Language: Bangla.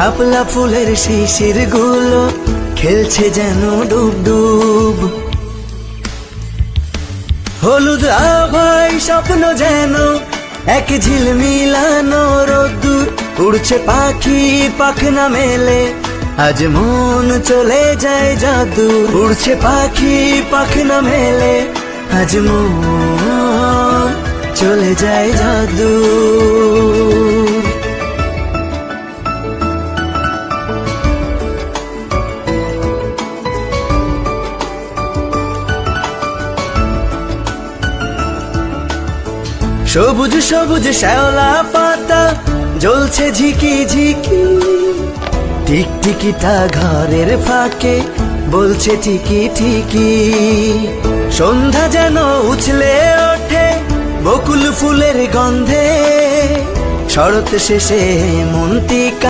শাপলা ফুলের শিশির গুলো খেলছে যেন ডুব ডুব। হলুদ আভায় স্বপ্ন যেন এক ঝিলমিলানো রোদ্দুর। উড়ছে পাখি পাখনা মেলে, আজ মন চলে যায় জাদু। উড়ছে পাখি পাখনা মেলে, আজ মন চলে যায় জাদু। সবুজ সবুজ শ্যাওলা পাতা জ্বলছে ঝিকি ঝিকি। টিকটিকিটা ঘরের ফাঁকে বলছে ঠিকি ঠিকি। সন্ধ্যা যেন উছলে ওঠে বকুল ফুলের গন্ধে। শরৎ শেষে মন্তিকা